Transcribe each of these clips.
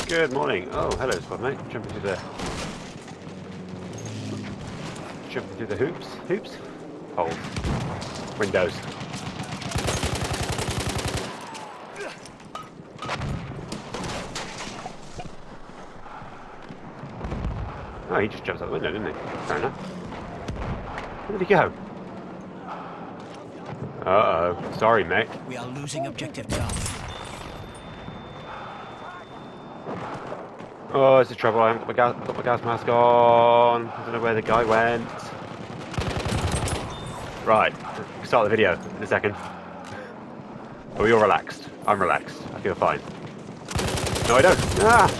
Good morning. Oh, hello, squad mate. Jumping through the hoops, holes, windows. Oh, he just jumps out the window, didn't he? Fair enough. Where did he go? Uh-oh. Sorry, mate. We are losing objective Duff. Oh, it's a trouble. I haven't got my gas mask on. I don't know where the guy went. Right. Start the video in a second. Oh, you're relaxed. I'm relaxed. I feel fine. No, I don't. Ah!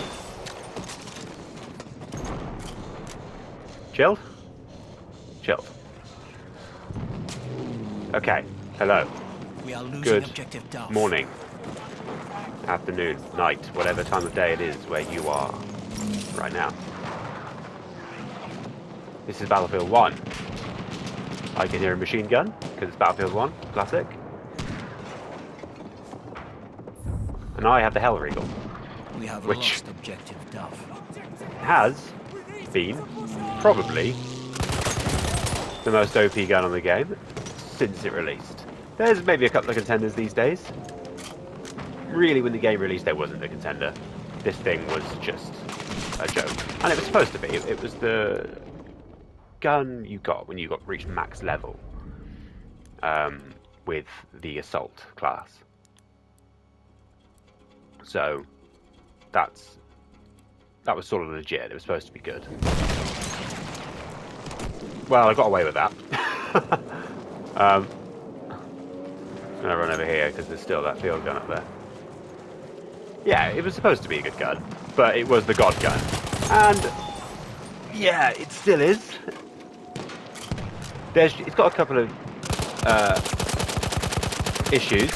Chilled? Chilled. Okay. Hello. We are losing Good objective Duff. morning. Afternoon, night, whatever time of day it is where you are right now. This is Battlefield 1. I can hear a machine gun, because it's Battlefield 1, classic. And I have the Hellriegel, We have which lost objective Duff. has been probably the most OP gun on the game since it released. There's maybe a couple of contenders these days. Really, when the game released, there wasn't a contender. This thing was just a joke. And it was supposed to be. It was the gun you got when you reached max level with the assault class. So that was sort of legit. It was supposed to be good. Well, I got away with that. I'm gonna run over here because there's still that field gun up there. Yeah, it was supposed to be a good gun, but it was the god gun. And yeah, it still is. It's got a couple of issues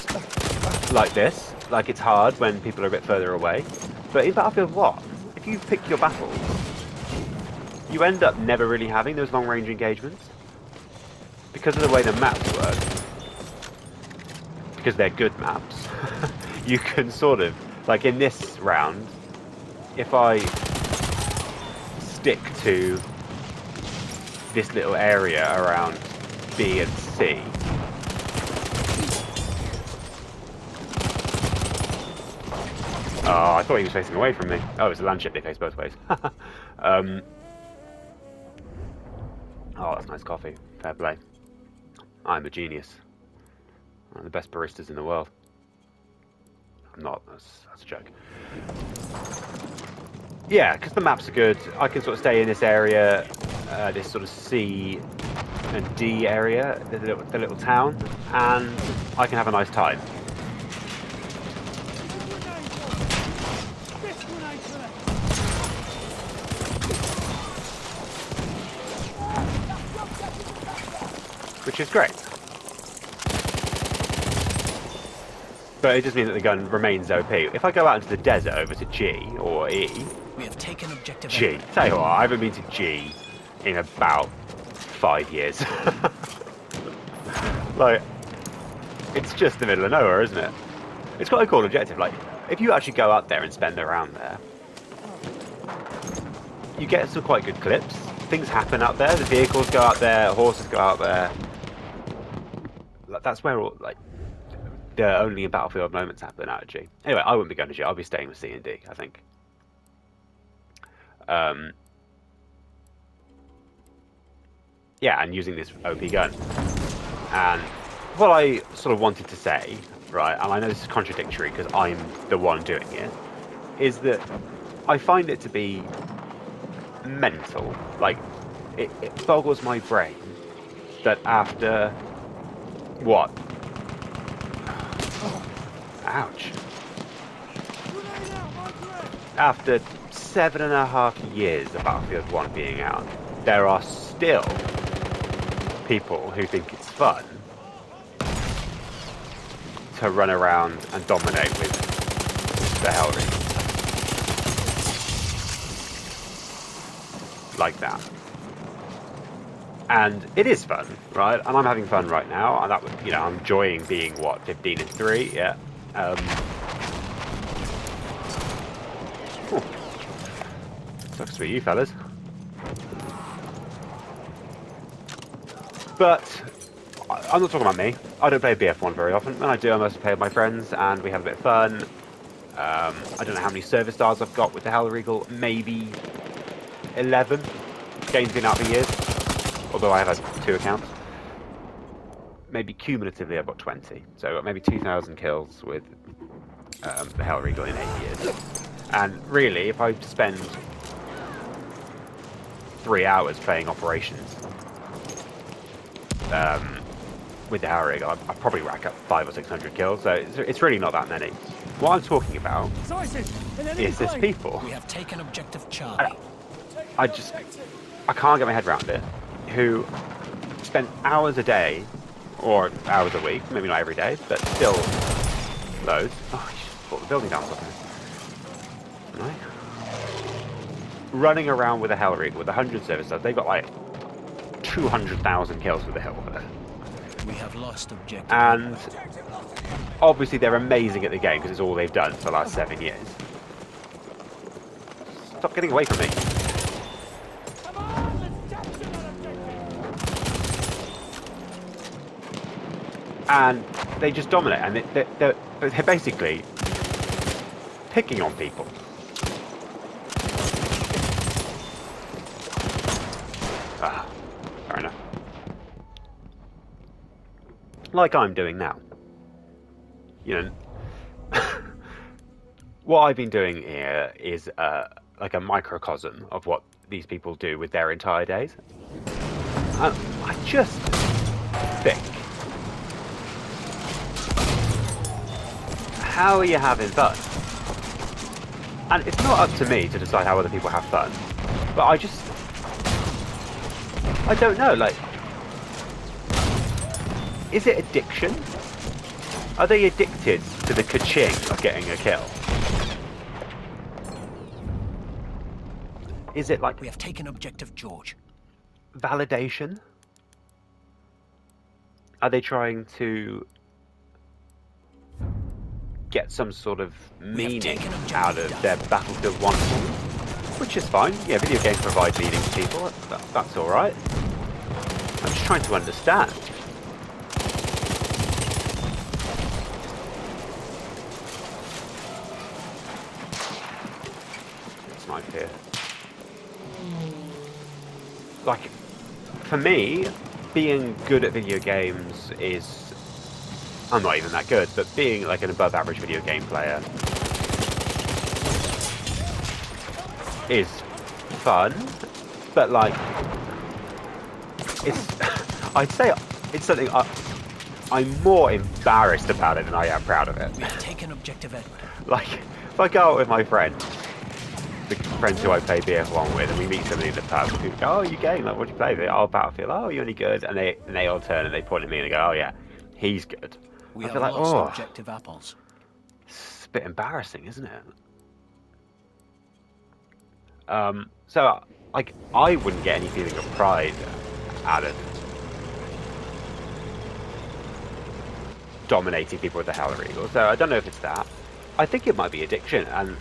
like this. Like, it's hard when people are a bit further away. But in Battlefield 1, if you pick your battles, you end up never really having those long-range engagements. Because of the way the maps work. Because they're good maps. You can sort of, like in this round, if I stick to this little area around B and C, oh, I thought he was facing away from me. Oh, it's a land ship, they face both ways. Oh, that's nice coffee. Fair play. I'm a genius. One of the best baristas in the world. I'm not, that's a joke. Yeah, because the maps are good. I can sort of stay in this area, this sort of C and D area, the little town, and I can have a nice time. Which is great. But it just means that the gun remains OP. If I go out into the desert over to G or E... We have taken objective G. Tell you what, I haven't been to G in about 5 years. Like, it's just the middle of nowhere, isn't it? It's quite a cool objective. Like, if you actually go out there and spend around there, you get some quite good clips. Things happen out there. The vehicles go out there, horses go out there. Like, that's where all, like, the only Battlefield moments happen out of G. Anyway, I wouldn't be going to G. I'll be staying with C and D, I think. Yeah, and using this OP gun. And what I sort of wanted to say, right, and I know this is contradictory because I'm the one doing it, is that I find it to be mental. Like, it boggles my brain that after, what? Ouch. After 7.5 years of Battlefield 1 being out, there are still people who think it's fun to run around and dominate with the Hellriegel. Like that. And it is fun, right? And I'm having fun right now. And that, you know, I'm enjoying being, what, 15 and 3? Yeah. Sucks to be you fellas. But I'm not talking about me. I don't play BF1 very often. When I do, I mostly play with my friends, and we have a bit of fun. I don't know how many service stars I've got with the Hellriegel. Maybe 11. Game's been out for years, although I have had 2 accounts. Maybe cumulatively I've got 20. So I've got maybe 2,000 kills with the Hellriegel in 8 years. And really, if I spend 3 hours playing operations with the Hellriegel, I probably rack up 500 or 600 kills. So it's really not that many. What I'm talking about is this people. We have taken objective Charlie. I can't get my head around it. Who spend hours a day, or hours a week, maybe not every day, but still loads. Oh, you just brought the building down something. Right. Running around with a Hellriegel with 100 service stars. They've got like 200,000 kills with the Hellriegel. We have lost objective. And obviously they're amazing at the game because it's all they've done for the last 7 years. Stop getting away from me. And they just dominate, and they're basically picking on people. Ah, fair enough. Like I'm doing now. You know, what I've been doing here is like a microcosm of what these people do with their entire days. I just think, how are you having fun? And it's not up to me to decide how other people have fun, but I don't know, like, is it addiction? Are they addicted to the ka-ching of getting a kill? Is it like... We have taken objective George. Validation? Are they trying to get some sort of meaning out of their Battlefield 1 performance? Which is fine. Yeah, video games provide meaning to people. That's alright. I'm just trying to understand. Snipe here. Like, for me, being good at video games is... I'm not even that good, but being like an above average video game player is fun, but like, it's... I'd say it's something I'm more embarrassed about it than I am proud of it. We have taken objective Edward. Like, if I go out with my friends, the friends who I play BF1 with, and we meet somebody in the pub, who go, oh, you game, like, what do you play with? Oh, Battlefield, oh, you're any good? And they all turn and they point at me and they go, oh yeah, he's good. We I have feel like, lost oh, objective apples. it's a bit embarrassing, isn't it? So, like, I wouldn't get any feeling of pride out of dominating people with the Hellriegel, so I don't know if it's that. I think it might be addiction, and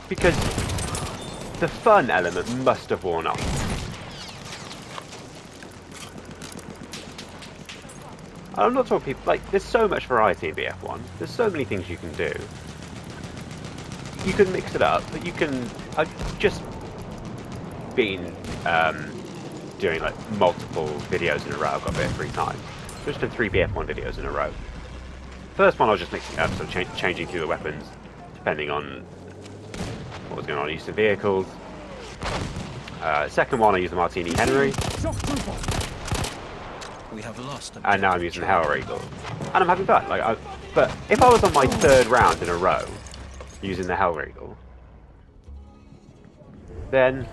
because the fun element must have worn off. I'm not talking people, like, there's so much variety in BF1. There's so many things you can do. You can mix it up, but you can... I've just been doing, like, multiple videos in a row. I've got a bit of free time. Just done 3 BF1 videos in a row. First one I was just mixing up, so changing through the weapons, depending on what was going on. I used some vehicles. Second one I used the Martini Henry. We have lost And now I'm using the Hellriegel. And I'm having fun. Like, but if I was on my 3rd round in a row using the Hellriegel, then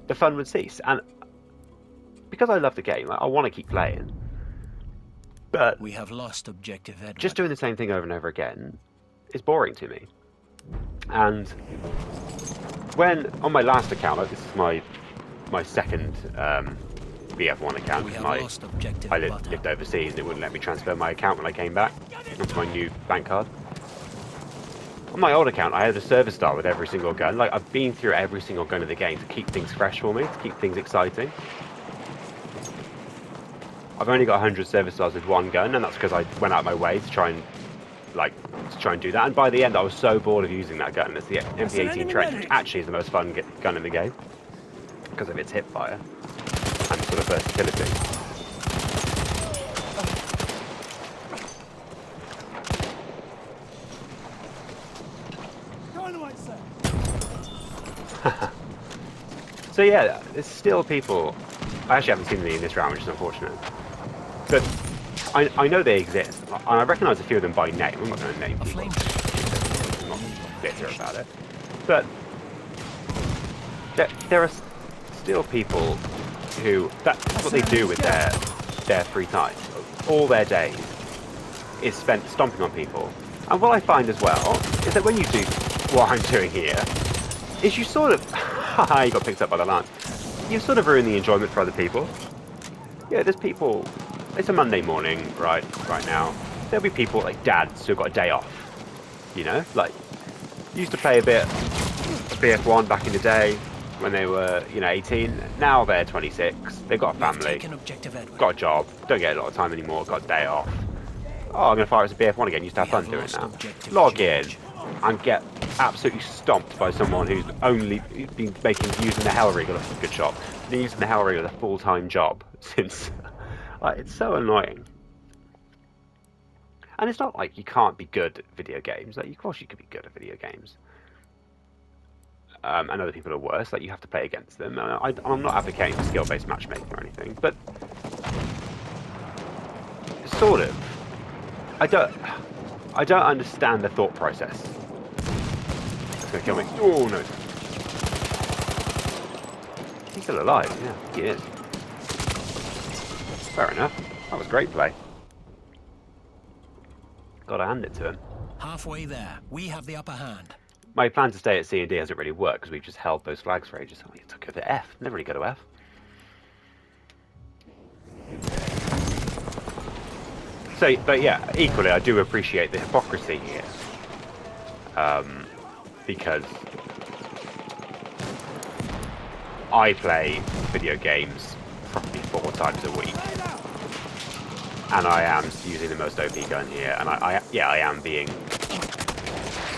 the fun would cease. And because I love the game, like, I want to keep playing. But we have lost objective Edward. just doing the same thing over and over again is boring to me. And when on my last account, like, this is my second BF1 account. We have lost objective I Butter. lived overseas and it wouldn't let me transfer my account when I came back onto my new bank card. On my old account, I had a service star with every single gun. Like, I've been through every single gun of the game to keep things fresh for me, to keep things exciting. I've only got 100 service stars with one gun, and that's because I went out of my way to try and do that. And by the end, I was so bored of using that gun. It's the MP18 Trench, which actually is the most fun gun in the game because of its hip fire and sort of versatility. So yeah, there's still people. I actually haven't seen any in this round, which is unfortunate. But I know they exist, and I recognise a few of them by name. I'm not going to name people. I'm not bitter about it. But there are still people who that's what they do with their free time. All their days is spent stomping on people. And what I find as well is that when you do what I'm doing here, is you sort of you got picked up by the lance. You sort of ruin the enjoyment for other people. Yeah, there's people. It's a Monday morning, right now. There'll be people like dads who've got a day off. You know, like used to play a bit of BF1 back in the day when they were, 18. Now they're 26. They've got a family, got a job, don't get a lot of time anymore. Got a day off. Oh, I'm gonna fire as a BF1 again. Used to have fun doing that. Log in and get absolutely stomped by someone who's only been using the Hellriegel a good shot. Been using the Hellriegel a full-time job since. It's so annoying. And it's not like you can't be good at video games. Like, of course you could be good at video games. And other people are worse. Like, you have to play against them. I'm not advocating for skill-based matchmaking or anything, but sort of. I don't understand the thought process. It's gonna kill me. Oh no. He's still alive. Yeah, he is. Fair enough. That was great play. Gotta hand it to him. Halfway there. We have the upper hand. My plan to stay at C and D hasn't really worked because we've just held those flags for ages. Oh, you took it to F. Never really go to F. So, but yeah, equally, I do appreciate the hypocrisy here. Because I play video games probably 4 times a week. And I am using the most OP gun here, and I am being.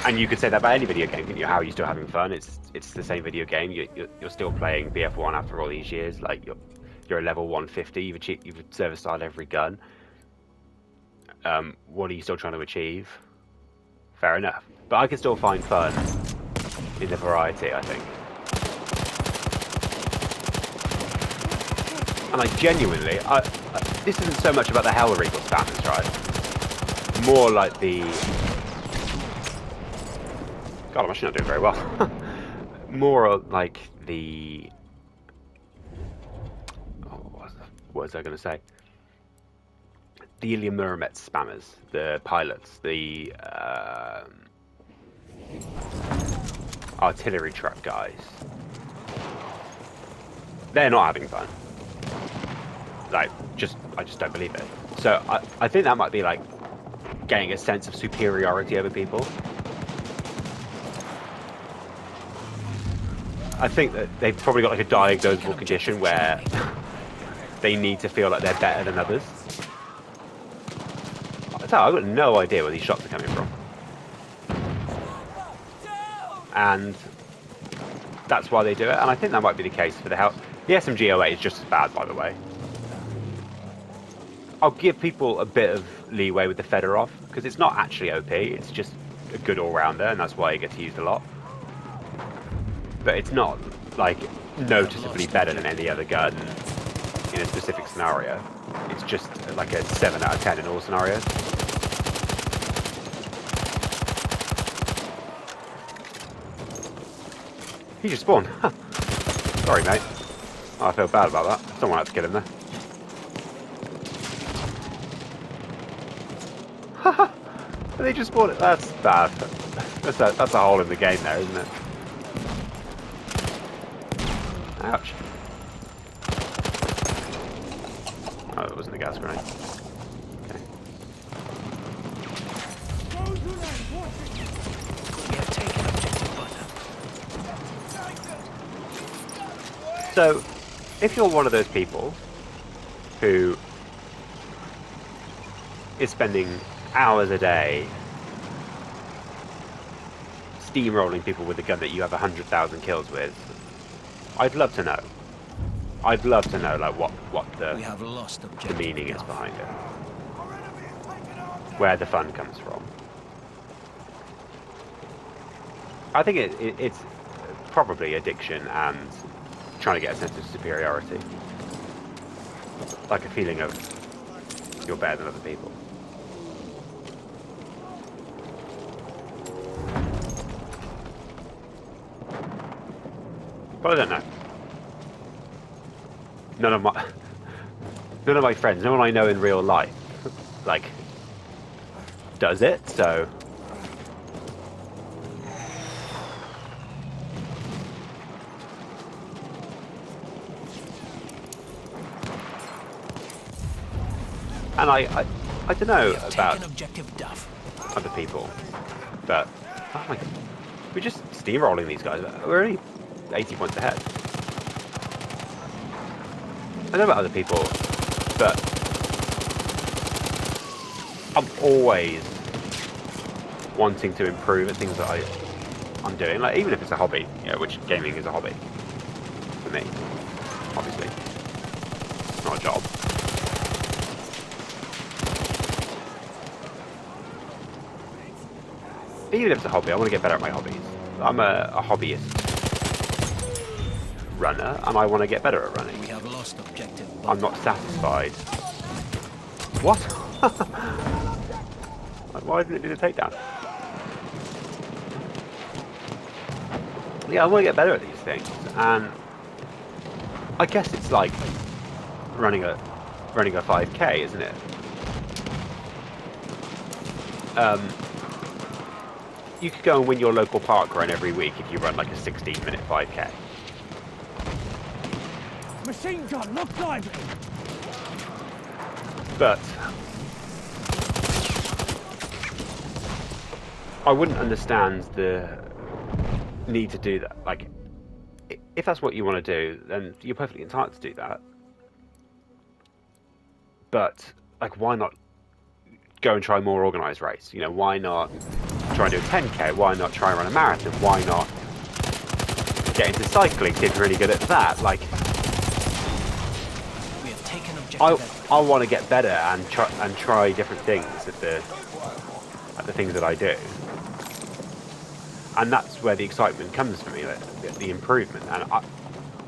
And you could say that about any video game, couldn't you? How are you still having fun? It's the same video game. You're still playing BF1 after all these years. Like you're a level 150. You've service started every gun. What are you still trying to achieve? Fair enough, but I can still find fun in the variety, I think. And I genuinely, this isn't so much about the Hellriegel spammers, right? More like the... God, I'm actually not doing very well. More like the... Oh, what was I going to say? The Ilya Muromets spammers, the pilots, the artillery truck guys. They're not having fun. Like, I just don't believe it. So I think that might be like getting a sense of superiority over people. I think that they've probably got like a diagnosable condition where they need to feel like they're better than others. I've got no idea where these shots are coming from. And that's why they do it, and I think that might be the case for the hell. The SMG-08 is just as bad, by the way. I'll give people a bit of leeway with the Fedorov, because it's not actually OP, it's just a good all-rounder, and that's why it gets used a lot. But it's not, like, noticeably better than any other gun in a specific scenario. It's just like a 7 out of 10 in all scenarios. He just spawned. Sorry, mate. Oh, I feel bad about that. Someone had to kill him there. They just spawned it. That's bad. That's a hole in the game there, isn't it? Ouch. Oh, it wasn't a gas grenade. Okay. So, if you're one of those people who is spending hours a day steamrolling people with a gun that you have 100,000 kills with, I'd love to know. I'd love to know, like, what We have lost the objective meaning is Duff. behind it, where the fun comes from. I think it's probably addiction and trying to get a sense of superiority, like a feeling of you're better than other people. But I don't know. None of my friends, no one I know in real life, like, does it. So and I don't know We have about taken objective Duff. other people, but oh my God, we're just steamrolling these guys. We're only 80 points ahead. I don't know about other people, but I'm always wanting to improve at things that I'm doing. Like, even if it's a hobby, you know, which gaming is a hobby for me, obviously. It's not a job. Even if it's a hobby, I want to get better at my hobbies. I'm a hobbyist runner, and I want to get better at running. We have lost objective I'm not satisfied. What? Like, why didn't it do the takedown? Yeah, I want to get better at these things, and I guess it's like running a 5K, isn't it? You could go and win your local park run every week if you run like a 16-minute 5K. Machine gun, not diving! But I wouldn't understand the need to do that. Like, if that's what you want to do, then you're perfectly entitled to do that. But, like, why not go and try a more organised race? You know, why not try and do a 10K? Why not try and run a marathon? Why not get into cycling? Get really good at that. Like, We have taken objective I want to get better and try different things at the things that I do, and that's where the excitement comes for me, the improvement. And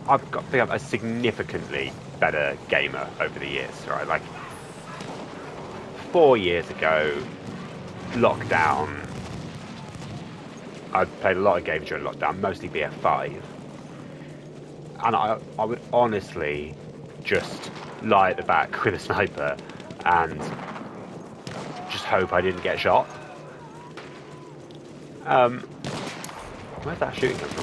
I've got to become a significantly better gamer over the years, right? Like 4 years ago, lockdown, I played a lot of games during lockdown, mostly BF5, and I would honestly just lie at the back with a sniper and just hope I didn't get shot. Where's that shooting come from?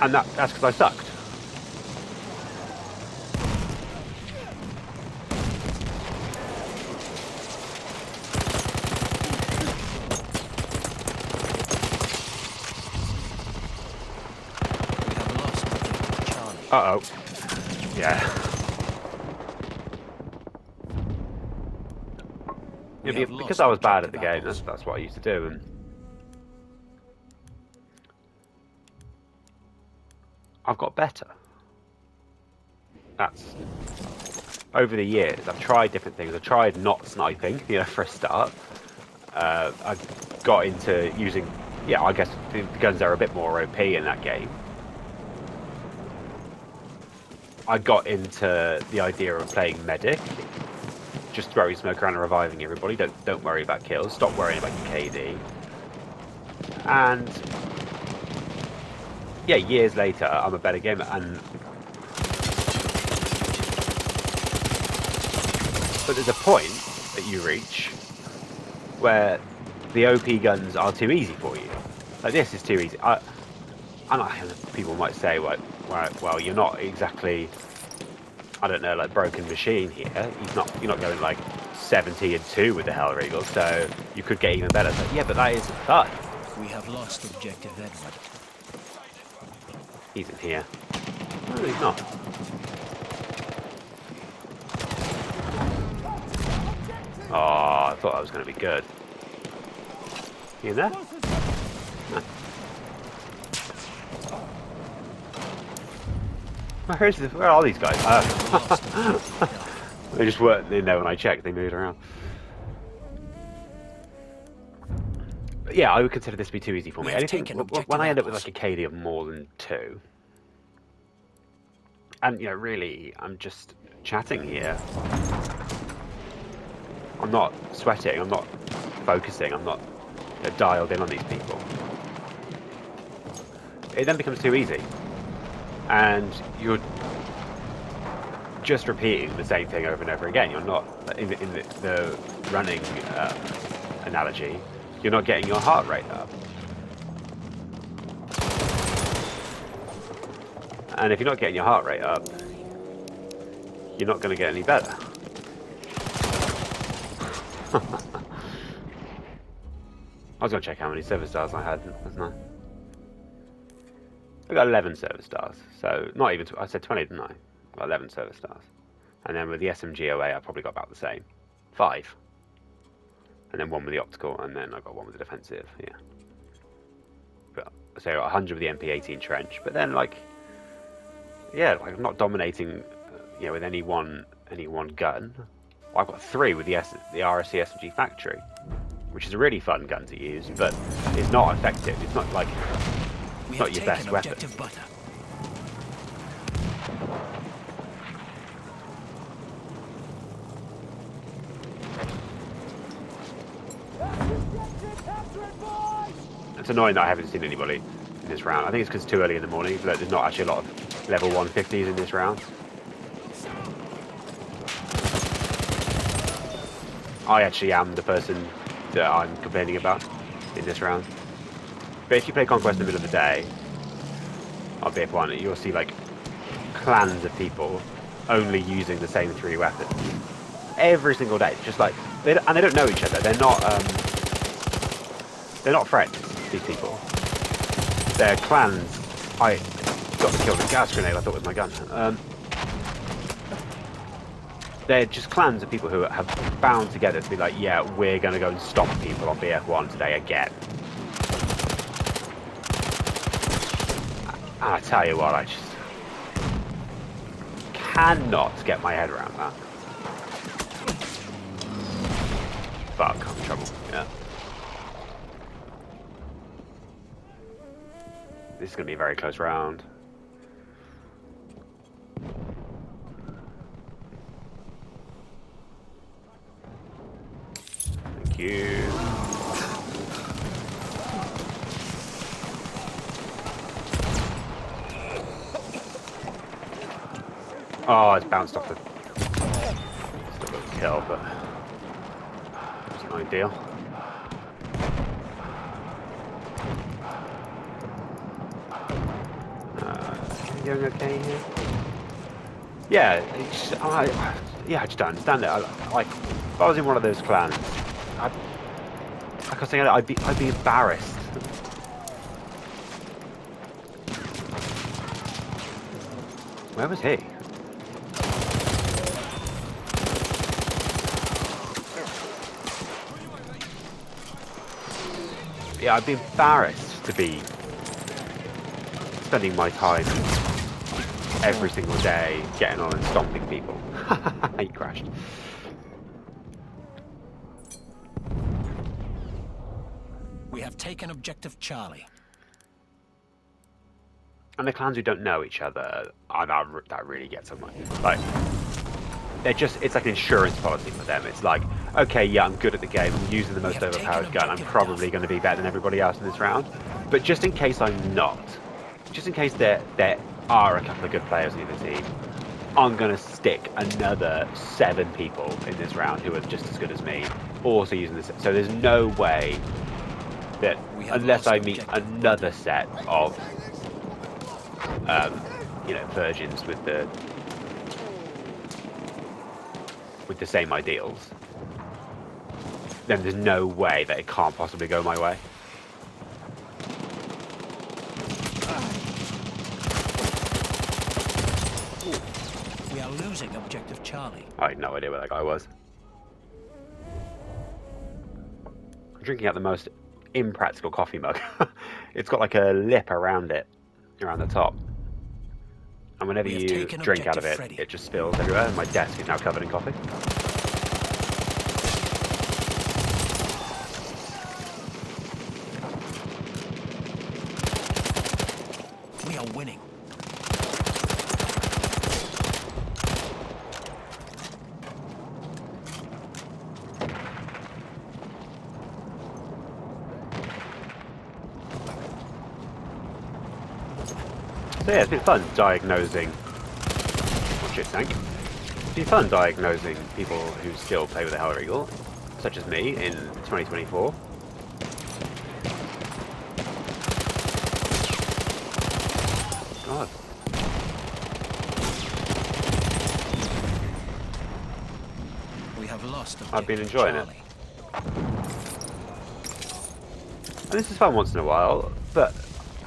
And that's because I sucked. We have lost objective Charlie. Uh-oh. Yeah. We Yeah, have because lost I was bad at the objective game, apples. that's what I used to do. And I've got better. That's over the years. I've tried different things. I've tried not sniping, you know, for a start. I got into using, yeah, I guess the guns are a bit more OP in that game. I got into the idea of playing medic, just throwing smoke around and reviving everybody. Don't worry about kills. Stop worrying about your KD. And yeah, years later, I'm a better gamer. But there's a point that you reach where the OP guns are too easy for you. Like, this is too easy. People might say, well, you're not exactly I don't know, like broken machine here. You're not going like 70-2 with the Hellriegel, so you could get even better. So, yeah, but that is fun. We have lost objective Edward. He's in here. No, he's not. Oh, I thought that was going to be good. You in there? No. Where are these guys? They just weren't in there when I checked. They moved around. But yeah, I would consider this to be too easy for me. Anything when I end up with like a KD of more than 2, and you know, really, I'm just chatting here. I'm not sweating. I'm not focusing. I'm not dialed in on these people. It then becomes too easy, and you're just repeating the same thing over and over again. You're not in the running analogy. You're not getting your heart rate up, and if you're not getting your heart rate up, you're not going to get any better. I was going to check how many service stars I had, wasn't I? I got 11 service stars, so not even. I said 20, didn't I? I got 11 service stars, and then with the SMGOA, I probably got about the same, 5, and then 1 with the optical, and then I got 1 with the defensive. Yeah, but so I got 100 with the MP18 trench, but then like, yeah, like I'm not dominating, you know, with any one gun. I've got 3 with the RSC SMG Factory, which is a really fun gun to use, but it's not effective. It's not like it's not your best weapon. Butter. It's annoying that I haven't seen anybody in this round. I think it's because it's too early in the morning, but there's not actually a lot of level 150s in this round. I actually am the person that I'm complaining about in this round. But if you play Conquest in the middle of the day, on BF1, you'll see like clans of people only using the same 3 weapons every single day. Just like they don't know each other. They're not friends. These people. They're clans. I got killed with a gas grenade. I thought it was my gun. They're just clans of people who have bound together to be like, yeah, we're going to go and stop people on BF1 today again. And I tell you what, I just cannot get my head around that. Fuck, I'm in trouble. Yeah. This is going to be a very close round. Thank you. Oh, it's bounced off the... Still got a kill, but... It's not ideal. Doing okay here? Yeah, I just don't understand it. Like, if I was in one of those clans, like I was saying, I'd be embarrassed. Where was he? Yeah, I'd be embarrassed to be spending my time every single day getting on and stomping people. He crashed. We have taken objective Charlie. And the clans who don't know each other, that really gets on my... Like, it's like an insurance policy for them. It's like, okay, yeah, I'm good at the game, I'm using the most overpowered gun, I'm probably going to be better than everybody else in this round. But just in case I'm not, just in case there are a couple of good players in the team, I'm going to stick another 7 people in this round who are just as good as me, also using this. So there's no way that, unless I meet another set of, you know, virgins with the with the same ideals, then there's no way that it can't possibly go my way. We are losing objective Charlie. I had no idea where that guy was. I'm drinking out the most impractical coffee mug. It's got like a lip around it, around the top. And whenever We have you taken drink out of objective it, Freddy. it just spills everywhere, and my desk is now covered in coffee. We are winning. So yeah, it's been fun diagnosing... Oh shit, tank. It's been fun diagnosing people who still play with the Hellriegel, such as me, in 2024. God. We have lost objective I've been enjoying it. Charlie. And this is fun once in a while, but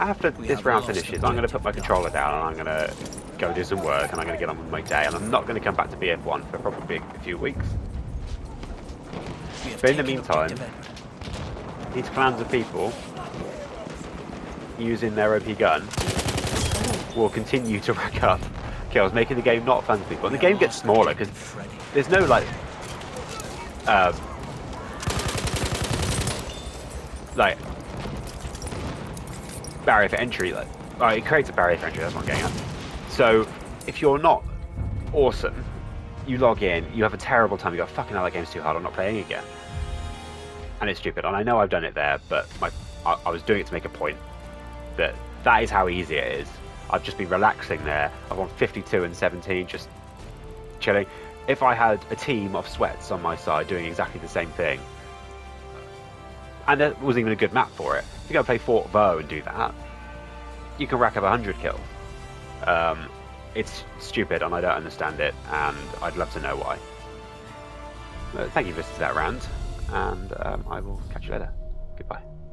after We this have round lost finishes, I'm going to put my objective controller down and I'm going to go do some work and I'm going to get on with my day, and I'm not going to come back to BF1 for probably a few weeks. We have But in the taken meantime, objective Edward. these clans of people using their OP gun will continue to rack up kills, making the game not fun for people. And the We have game gets lost smaller because objective Freddy. there's no like barrier for entry. It creates a barrier for entry. That's what I'm getting at. So if you're not awesome, you log in, you have a terrible time. You go, fucking hell, that game's too hard. I'm not playing again. And it's stupid. And I know I've done it there, but I was doing it to make a point that is how easy it is. I've just been relaxing there. I've won 52 and 17, just chilling. If I had a team of sweats on my side doing exactly the same thing, and there wasn't even a good map for it, if you go play Fort Vaux and do that, you can rack up 100 kills. It's stupid and I don't understand it, and I'd love to know why. Thank you for listening to that rant, and I will catch you later.